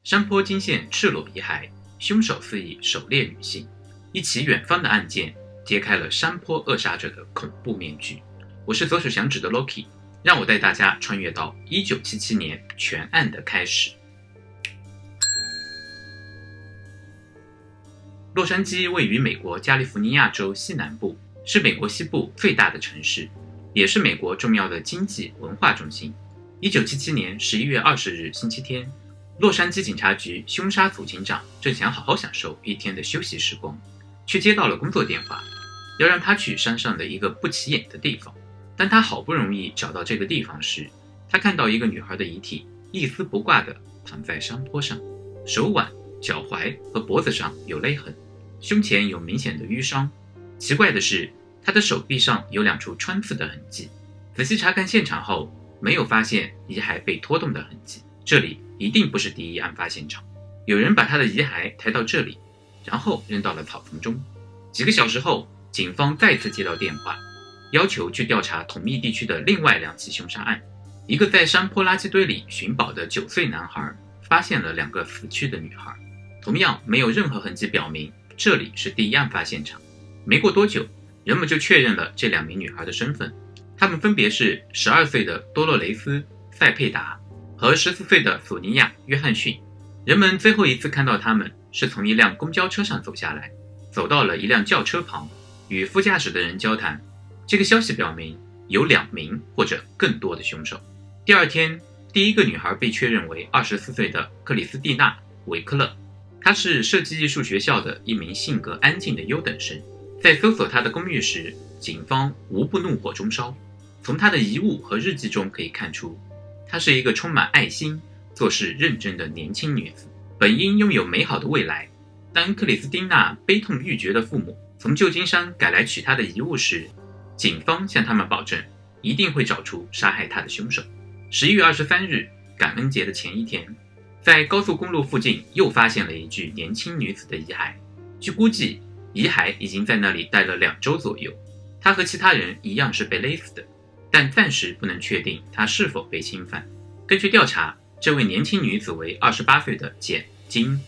山坡惊现赤裸遗骸，凶手肆意狩猎女性，一起远方的案件揭开了山坡扼杀者的恐怖面具。我是左手响指的 Loki， 让我带大家穿越到1977年全案的开始。洛杉矶位于美国加利福尼亚州西南部，是美国西部最大的城市，也是美国重要的经济文化中心。1977年11月20日星期天，洛杉矶警察局凶杀组警长正想好好享受一天的休息时光，却接到了工作电话，要让他去山上的一个不起眼的地方。当他好不容易找到这个地方时，他看到一个女孩的遗体一丝不挂地躺在山坡上，手腕、脚踝和脖子上有勒痕，胸前有明显的淤伤。奇怪的是，她的手臂上有2处穿刺的痕迹。仔细查看现场后，没有发现遗骸被拖动的痕迹，这里一定不是第一案发现场。有人把他的遗骸抬到这里，然后扔到了草丛中。几个小时后，警方再次接到电话，要求去调查同一地区的另外2起凶杀案。一个在山坡垃圾堆里寻宝的9岁男孩发现了2个死去的女孩，同样没有任何痕迹表明这里是第一案发现场。没过多久，人们就确认了这2名女孩的身份，她们分别是12岁的多洛雷斯·塞佩达和14岁的索尼娅·约翰逊。人们最后一次看到她们是从一辆公交车上走下来，走到了一辆轿车旁，与副驾驶的人交谈。这个消息表明有2名或者更多的凶手。第二天，第一个女孩被确认为24岁的克里斯蒂娜·维克勒，她是设计艺术学校的一名性格安静的优等生。在搜索她的公寓时，警方无不怒火中烧。从她的遗物和日记中可以看出，她是一个充满爱心、做事认真的年轻女子，本应拥有美好的未来。当克里斯汀娜悲痛欲绝的父母从旧金山赶来取她的遗物时，警方向他们保证一定会找出杀害她的凶手。11月23日，感恩节的前一天，在高速公路附近又发现了一具年轻女子的遗骸。据估计，遗骸已经在那里待了2周左右。她和其他人一样是被勒死的，但暂时不能确定她是否被侵犯。根据调查，这位年轻女子为28岁的简·金。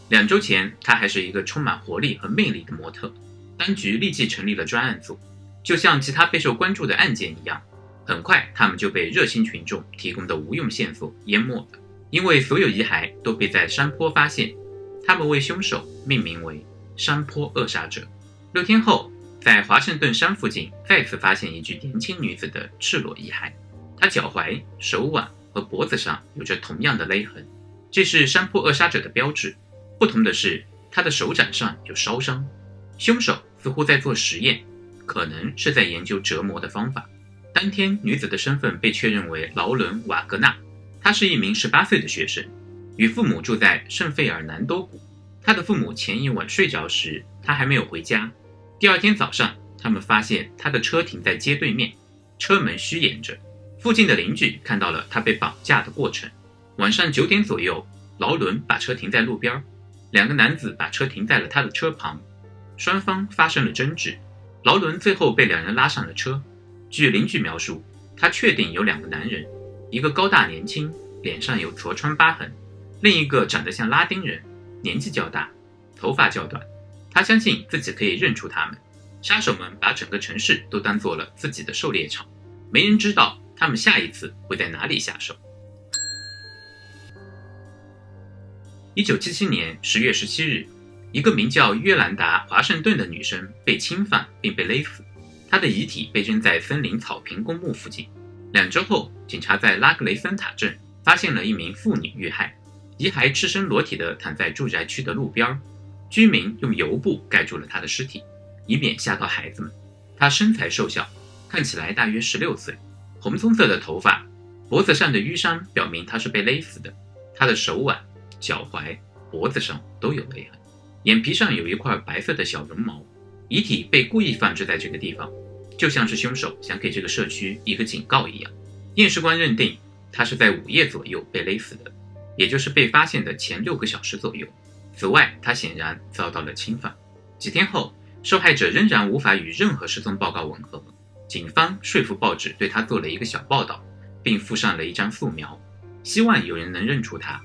2周前，她还是一个充满活力和魅力的模特。当局立即成立了专案组，就像其他备受关注的案件一样，很快他们就被热心群众提供的无用线索淹没了。因为所有遗骸都被在山坡发现，他们为凶手命名为山坡扼杀者。6天后，在华盛顿山附近再次发现一具年轻女子的赤裸遗骸，她脚踝、手腕和脖子上有着同样的勒痕，这是山坡扼杀者的标志。不同的是，她的手掌上有烧伤。凶手似乎在做实验，可能是在研究折磨的方法。当天，女子的身份被确认为劳伦·瓦格纳，她是一名18岁的学生，与父母住在圣费尔南多谷。她的父母前一晚睡着时，她还没有回家。第二天早上，他们发现她的车停在街对面，车门虚掩着。附近的邻居看到了她被绑架的过程。晚上9点左右，劳伦把车停在路边，2个男子把车停在了他的车旁，双方发生了争执。劳伦最后被2人拉上了车。据邻居描述，他确定有2个男人，一个高大年轻，脸上有痤疮疤痕，另一个长得像拉丁人，年纪较大，头发较短。他相信自己可以认出他们。杀手们把整个城市都当做了自己的狩猎场，没人知道他们下一次会在哪里下手。1977年10月17日，一个名叫约兰达·华盛顿的女生被侵犯并被勒死，她的遗体被扔在森林草坪公墓附近。2周后，警察在拉格雷森塔镇发现了一名妇女遇害，遗骸赤身裸体地躺在住宅区的路边，居民用油布盖住了她的尸体，以免吓到孩子们。她身材瘦小，看起来大约16岁，红棕色的头发，脖子上的淤伤表明她是被勒死的。她的手腕、脚踝、脖子上都有勒痕，眼皮上有一块白色的小绒毛。遗体被故意放置在这个地方，就像是凶手想给这个社区一个警告一样。验尸官认定他是在午夜左右被勒死的，也就是被发现的前6个小时左右。此外，他显然遭到了侵犯。几天后，受害者仍然无法与任何失踪报告吻合，警方说服报纸对他做了一个小报道，并附上了一张素描，希望有人能认出他。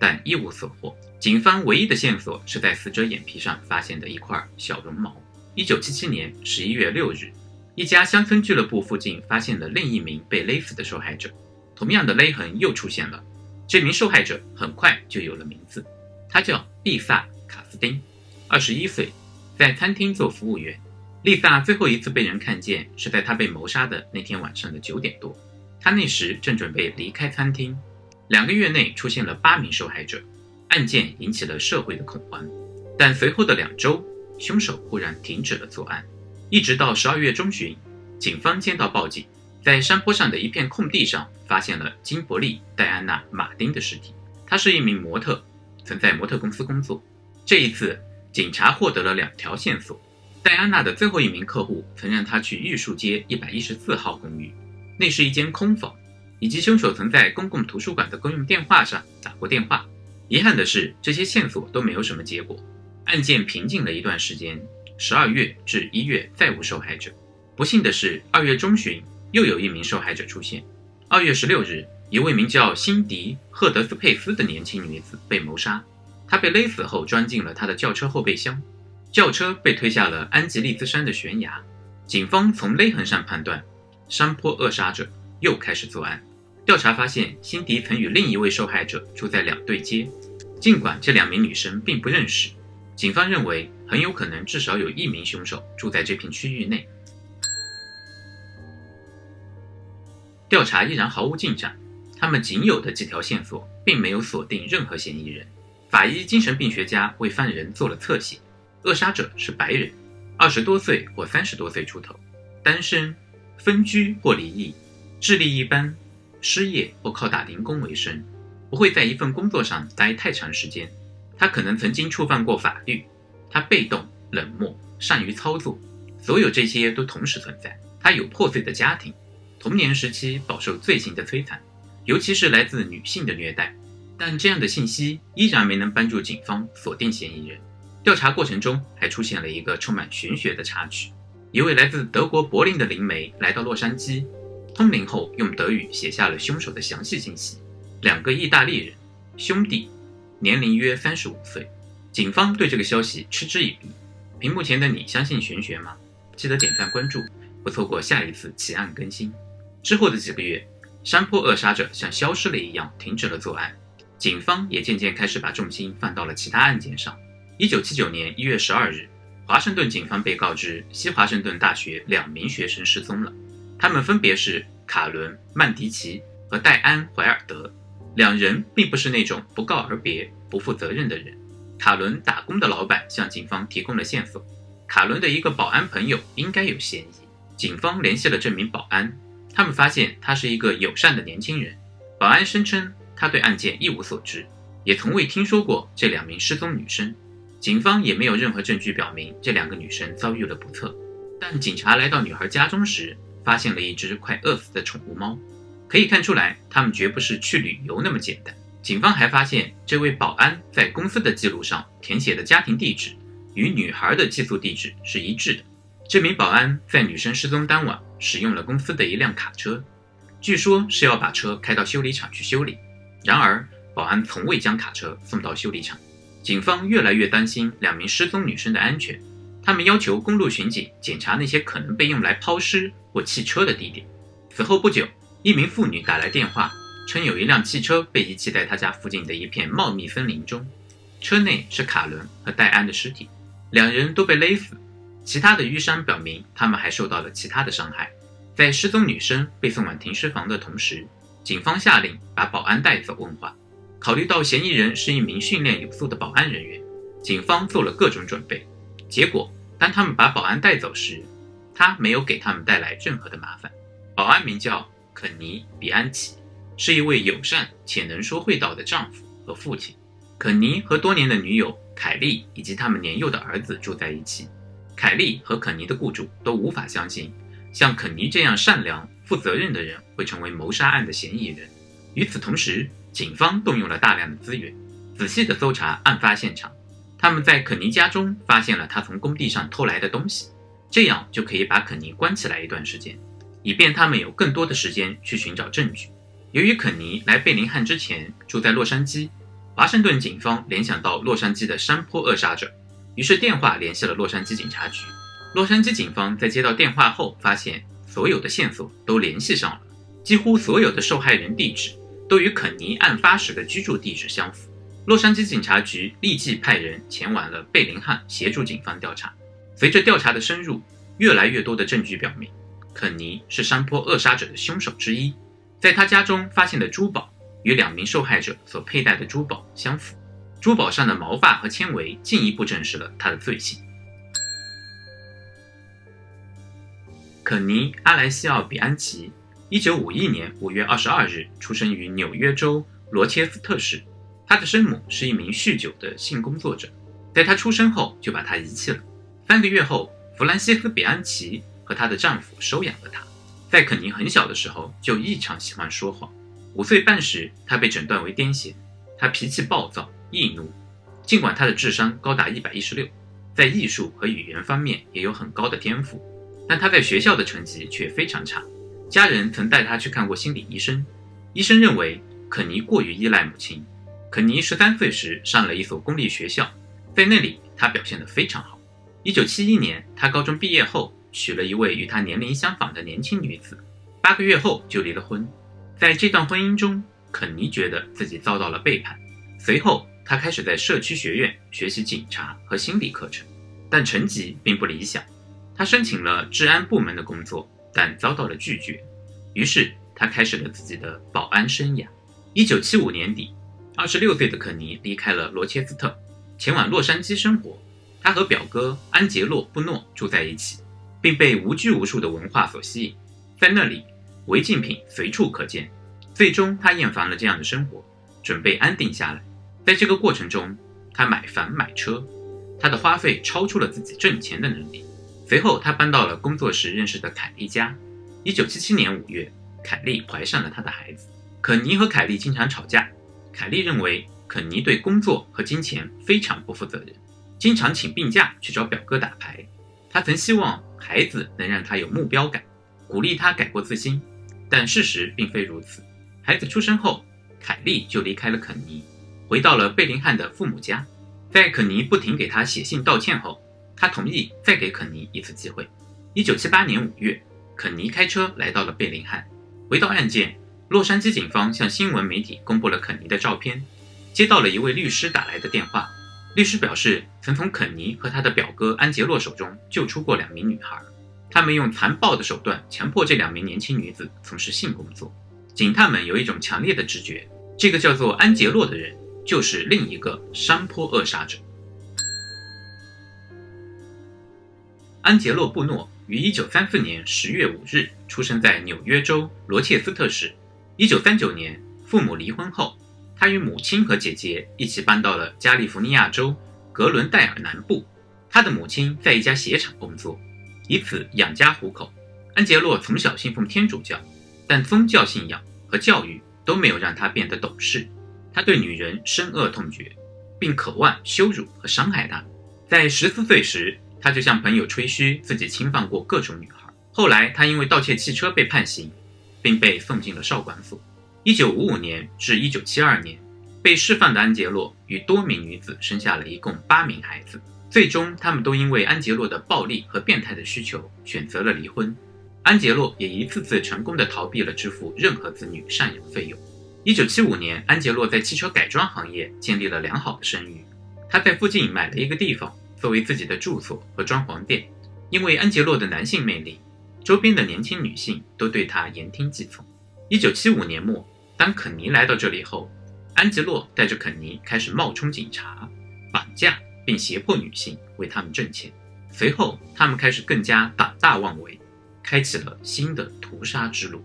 但一无所获。警方唯一的线索是在死者眼皮上发现的一块小绒毛。1977年11月6日，一家乡村俱乐部附近发现了另一名被勒死的受害者，同样的勒痕又出现了。这名受害者很快就有了名字，他叫丽萨·卡斯丁，21岁，在餐厅做服务员。丽萨最后一次被人看见是在她被谋杀的那天晚上的9点多，她那时正准备离开餐厅。2个月内出现了8名受害者，案件引起了社会的恐慌。但随后的2周，凶手忽然停止了作案，一直到12月中旬，警方接到报警，在山坡上的一片空地上发现了金伯利·戴安娜·马丁的尸体。她是一名模特，曾在模特公司工作。这一次，警察获得了2条线索。戴安娜的最后一名客户曾让她去玉树街114号公寓，那是一间空房，以及凶手曾在公共图书馆的公用电话上打过电话。遗憾的是，这些线索都没有什么结果。案件平静了一段时间，12月至1月再无受害者。不幸的是，2月中旬又有一名受害者出现。2月16日，一位名叫辛迪·赫德斯佩斯的年轻女子被谋杀，她被勒死后装进了她的轿车后备箱，轿车被推下了安吉利斯山的悬崖。警方从勒痕上判断，山坡扼杀者又开始作案。调查发现，辛迪曾与另一位受害者住在2对街，尽管这2名女生并不认识，警方认为很有可能至少有1名凶手住在这片区域内。调查依然毫无进展，他们仅有的几条线索并没有锁定任何嫌疑人。法医精神病学家为犯人做了侧写，扼杀者是白人，20多岁或30多岁出头，单身，分居或离异，智力一般，失业或靠打零工为生，不会在一份工作上待太长时间。他可能曾经触犯过法律，他被动、冷漠，善于操作，所有这些都同时存在。他有破碎的家庭，童年时期饱受罪行的摧残，尤其是来自女性的虐待。但这样的信息依然没能帮助警方锁定嫌疑人。调查过程中还出现了一个充满玄学的插曲。一位来自德国柏林的灵媒来到洛杉矶，通灵后用德语写下了凶手的详细信息。2个意大利人，兄弟，年龄约35岁。警方对这个消息嗤之以鼻。屏幕前的你相信玄学吗？记得点赞关注，不错过下一次奇案更新。之后的几个月，山坡扼杀者像消失了一样停止了作案，警方也渐渐开始把重心放到了其他案件上。1979年1月12日，华盛顿警方被告知西华盛顿大学2名学生失踪了，他们分别是卡伦·曼迪奇和戴安·怀尔德。2人并不是那种不告而别、不负责任的人。卡伦打工的老板向警方提供了线索，卡伦的一个保安朋友应该有嫌疑。警方联系了这名保安，他们发现他是一个友善的年轻人。保安声称他对案件一无所知，也从未听说过这2名失踪女生。警方也没有任何证据表明这2个女生遭遇了不测，但警察来到女孩家中时，发现了一只快饿死的宠物猫。可以看出来，他们绝不是去旅游那么简单。警方还发现，这位保安在公司的记录上填写的家庭地址与女孩的寄宿地址是一致的。这名保安在女生失踪当晚使用了公司的一辆卡车，据说是要把车开到修理厂去修理。然而，保安从未将卡车送到修理厂。警方越来越担心2名失踪女生的安全，他们要求公路巡警检查那些可能被用来抛尸或汽车的地点。此后不久，一名妇女打来电话，称有一辆汽车被遗弃在她家附近的一片茂密森林中，车内是卡伦和戴安的尸体，2人都被勒死。其他的淤伤表明他们还受到了其他的伤害。在失踪女生被送往停尸房的同时，警方下令把保安带走问话。考虑到嫌疑人是一名训练有素的保安人员，警方做了各种准备。结果，当他们把保安带走时，他没有给他们带来任何的麻烦。保安名叫肯尼·比安奇，是一位友善且能说会道的丈夫和父亲。肯尼和多年的女友凯莉以及他们年幼的儿子住在一起。凯莉和肯尼的雇主都无法相信，像肯尼这样善良、负责任的人会成为谋杀案的嫌疑人。与此同时，警方动用了大量的资源，仔细地搜查案发现场。他们在肯尼家中发现了他从工地上偷来的东西，这样就可以把肯尼关起来一段时间，以便他们有更多的时间去寻找证据。由于肯尼来贝林汉之前住在洛杉矶，华盛顿警方联想到洛杉矶的山坡扼杀者，于是电话联系了洛杉矶警察局。洛杉矶警方在接到电话后，发现所有的线索都联系上了，几乎所有的受害人地址都与肯尼案发时的居住地址相符。洛杉矶警察局立即派人前往了贝林汉协助警方调查。随着调查的深入，越来越多的证据表明，肯尼是山坡扼杀者的凶手之一。在他家中发现的珠宝与2名受害者所佩戴的珠宝相符，珠宝上的毛发和纤维进一步证实了他的罪行。肯尼·阿莱西奥·比安奇1951年5月22日出生于纽约州罗切斯特市，他的生母是一名酗酒的性工作者，在他出生后就把他遗弃了。3个月后，弗兰西斯·比安奇和她的丈夫收养了他。在肯尼很小的时候就异常喜欢说谎，5岁半时他被诊断为癫痫。他脾气暴躁易怒，尽管他的智商高达116，在艺术和语言方面也有很高的天赋，但他在学校的成绩却非常差。家人曾带他去看过心理医生，医生认为肯尼过于依赖母亲。肯尼13岁时上了一所公立学校，在那里他表现得非常好。1971年他高中毕业后娶了一位与他年龄相仿的年轻女子，8个月后就离了婚。在这段婚姻中，肯尼觉得自己遭到了背叛。随后他开始在社区学院学习警察和心理课程，但成绩并不理想。他申请了治安部门的工作，但遭到了拒绝。于是他开始了自己的保安生涯。1975年底，26岁的肯尼离开了罗切斯特，前往洛杉矶生活。他和表哥安杰洛·布诺住在一起，并被无拘无束的文化所吸引。在那里，违禁品随处可见。最终他厌烦了这样的生活，准备安定下来。在这个过程中，他买房买车，他的花费超出了自己挣钱的能力。随后他搬到了工作时认识的凯莉家。1977年5月，凯莉怀上了他的孩子。肯尼和凯莉经常吵架，凯莉认为肯尼对工作和金钱非常不负责任，经常请病假去找表哥打牌。他曾希望孩子能让他有目标感，鼓励他改过自新，但事实并非如此。孩子出生后，凯莉就离开了肯尼，回到了贝林汉的父母家。在肯尼不停给他写信道歉后，他同意再给肯尼一次机会。1978年5月，肯尼开车来到了贝林汉。回到案件，洛杉矶警方向新闻媒体公布了肯尼的照片，接到了一位律师打来的电话。律师表示，曾从肯尼和他的表哥安杰洛手中救出过2名女孩，他们用残暴的手段强迫这2名年轻女子从事性工作。警探们有一种强烈的直觉，这个叫做安杰洛的人就是另一个山坡扼杀者。安杰洛·布诺于1934年10月5日出生在纽约州罗切斯特市。1939年，父母离婚后，他与母亲和姐姐一起搬到了加利福尼亚州格伦戴尔南部。他的母亲在一家鞋厂工作，以此养家糊口。安杰洛从小信奉天主教，但宗教信仰和教育都没有让他变得懂事。他对女人深恶痛绝，并渴望羞辱和伤害她们。在14岁时，他就向朋友吹嘘自己侵犯过各种女孩。后来他因为盗窃汽车被判刑，并被送进了少管所。1955年至1972年，被释放的安杰洛与多名女子生下了一共8名孩子。最终他们都因为安杰洛的暴力和变态的需求选择了离婚。安杰洛也一次次成功地逃避了支付任何子女赡养费用。1975年，安杰洛在汽车改装行业建立了良好的声誉。他在附近买了一个地方作为自己的住所和装潢店。因为安杰洛的男性魅力，周边的年轻女性都对他言听计从。1975年末，当肯尼来到这里后，安杰洛带着肯尼开始冒充警察，绑架并胁迫女性为他们挣钱。随后他们开始更加胆大妄为，开启了新的屠杀之路。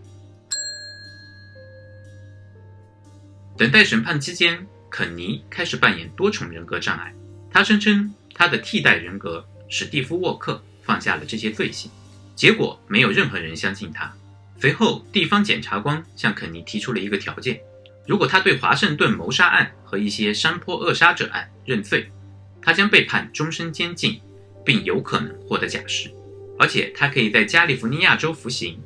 等待审判期间，肯尼开始扮演多重人格障碍。他声称他的替代人格史蒂夫·沃克放下了这些罪行，结果没有任何人相信他。随后地方检察官向肯尼提出了一个条件，如果他对华盛顿谋杀案和一些山坡扼杀者案认罪，他将被判终身监禁，并有可能获得假释，而且他可以在加利福尼亚州服刑，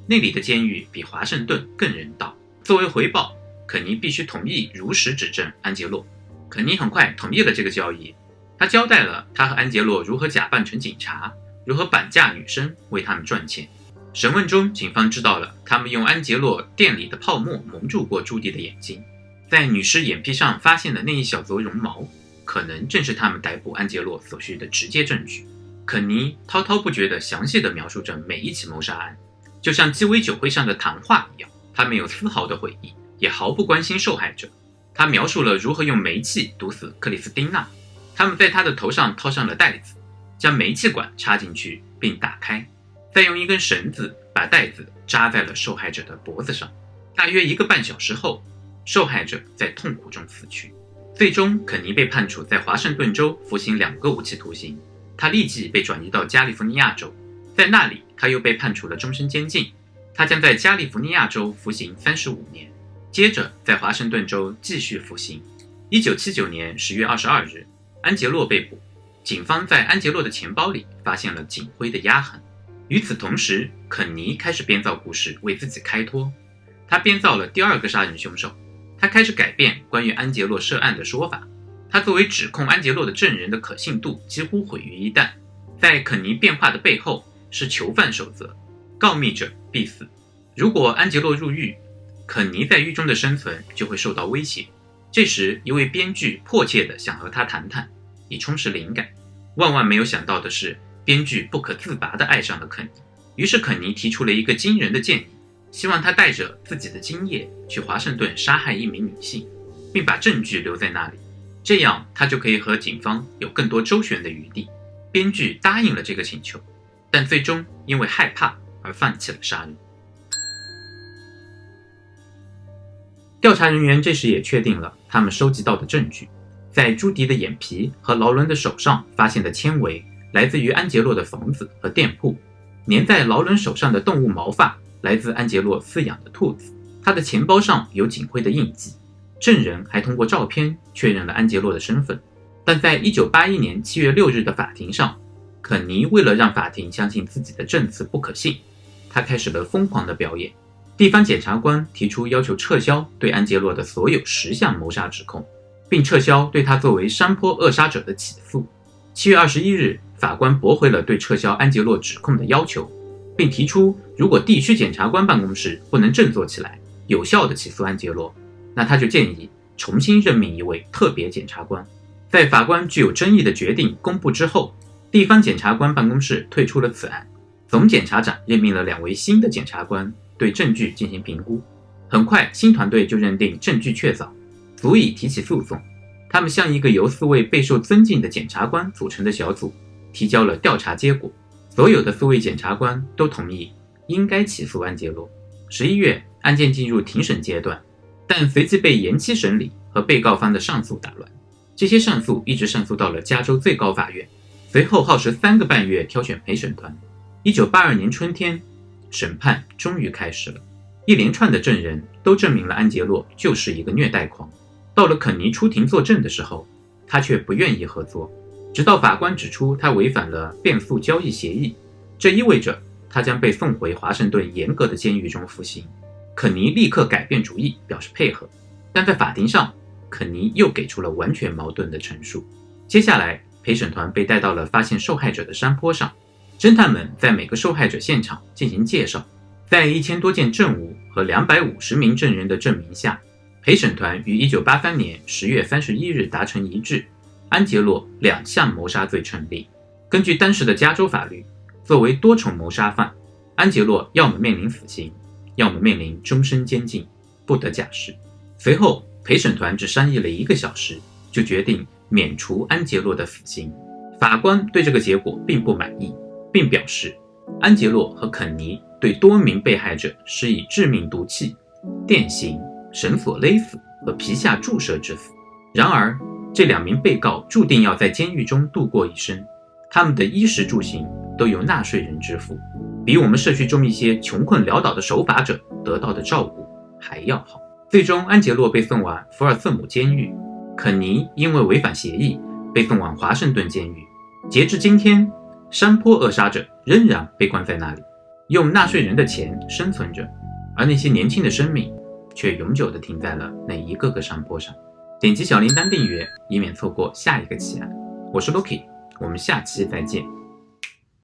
那里的监狱比华盛顿更人道。作为回报，肯尼必须同意如实指证安杰洛。肯尼很快同意了这个交易，他交代了他和安杰洛如何假扮成警察，如何绑架女生为他们赚钱。审问中，警方知道了他们用安杰洛店里的泡沫蒙住过朱迪的眼睛，在女尸眼皮上发现的那一小撮绒毛，可能正是他们逮捕安杰洛所需的直接证据。肯尼滔滔不绝地详细地描述着每一起谋杀案，就像鸡尾酒会上的谈话一样，他没有丝毫的悔意，也毫不关心受害者。他描述了如何用煤气毒死克里斯汀娜，他们在他的头上套上了带子，将煤气管插进去并打开，再用一根绳子把带子扎在了受害者的脖子上。大约1个半小时后，受害者在痛苦中死去。最终，肯尼被判处在华盛顿州服刑2个无期徒刑，他立即被转移到加利福尼亚州，在那里他又被判处了终身监禁。他将在加利福尼亚州服刑35年，接着在华盛顿州继续服刑。1979年10月22日，安杰洛被捕，警方在安杰洛的钱包里发现了警徽的压痕。与此同时，肯尼开始编造故事为自己开脱。他编造了第2个杀人凶手，他开始改变关于安杰洛涉案的说法。他作为指控安杰洛的证人的可信度几乎毁于一旦。在肯尼变化的背后是囚犯守则，告密者必死。如果安杰洛入狱，肯尼在狱中的生存就会受到威胁。这时，一位编剧迫切地想和他谈谈，以充实灵感。万万没有想到的是，编剧不可自拔地爱上了肯尼。于是肯尼提出了一个惊人的建议，希望他带着自己的精液去华盛顿杀害一名女性，并把证据留在那里，这样他就可以和警方有更多周旋的余地。编剧答应了这个请求，但最终因为害怕而放弃了杀人。调查人员这时也确定了他们收集到的证据，在朱迪的眼皮和劳伦的手上发现的纤维来自于安杰洛的房子和店铺，粘在劳伦手上的动物毛发来自安杰洛饲养的兔子，他的钱包上有警徽的印记。证人还通过照片确认了安杰洛的身份。但在1981年7月6日的法庭上，肯尼为了让法庭相信自己的证词不可信，他开始了疯狂的表演。地方检察官提出要求撤销对安杰洛的所有10项谋杀指控，并撤销对他作为山坡扼杀者的起诉。7月21日，法官驳回了对撤销安杰洛指控的要求，并提出如果地区检察官办公室不能振作起来，有效地起诉安杰洛，那他就建议重新任命一位特别检察官。在法官具有争议的决定公布之后，地方检察官办公室退出了此案，总检察长任命了2位新的检察官对证据进行评估。很快，新团队就认定证据确凿，足以提起诉讼。他们向一个由4位备受尊敬的检察官组成的小组提交了调查结果，所有的4位检察官都同意应该起诉安杰洛。11月，案件进入庭审阶段，但随即被延期审理和被告方的上诉打乱。这些上诉一直上诉到了加州最高法院，随后耗时3个半月挑选陪审团。1982年春天，审判终于开始了。一连串的证人都证明了安杰洛就是一个虐待狂。到了肯尼出庭作证的时候，他却不愿意合作，直到法官指出他违反了变速交易协议，这意味着他将被送回华盛顿严格的监狱中服刑。肯尼立刻改变主意，表示配合，但在法庭上，肯尼又给出了完全矛盾的陈述。接下来，陪审团被带到了发现受害者的山坡上，侦探们在每个受害者现场进行介绍。在1000多件证物和250名证人的证明下，陪审团于1983年10月31日达成一致，安杰洛2项谋杀罪成立。根据当时的加州法律，作为多重谋杀犯，安杰洛要么面临死刑，要么面临终身监禁，不得假释。随后，陪审团只商议了1个小时，就决定免除安杰洛的死刑。法官对这个结果并不满意，并表示安杰洛和肯尼对多名被害者施以致命毒气、电刑、绳索勒死和皮下注射致死。然而，这2名被告注定要在监狱中度过一生，他们的衣食住行都由纳税人支付，比我们社区中一些穷困潦倒的守法者得到的照顾还要好。最终，安杰洛被送往福尔瑟姆监狱，肯尼因为违反协议被送往华盛顿监狱。截至今天，山坡扼杀者仍然被关在那里，用纳税人的钱生存着，而那些年轻的生命却永久地停在了那一个个山坡上。点击小铃铛订阅，以免错过下一个奇案。我是 Loki，我们下期再见。